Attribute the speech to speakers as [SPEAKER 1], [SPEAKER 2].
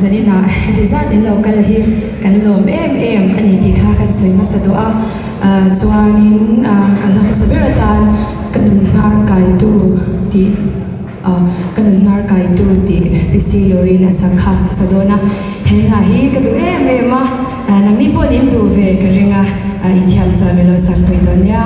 [SPEAKER 1] zanina design local hi kan lom ani ti kha kan soi ma sa do a chuanin kalam sabiratan kanun har kai tu ti kanun har kai tu ti pisi lori na sangkha sa do na hela hi ka du ma nang ni po nim du ve ka ringa ithiam cha melo sang pui don ya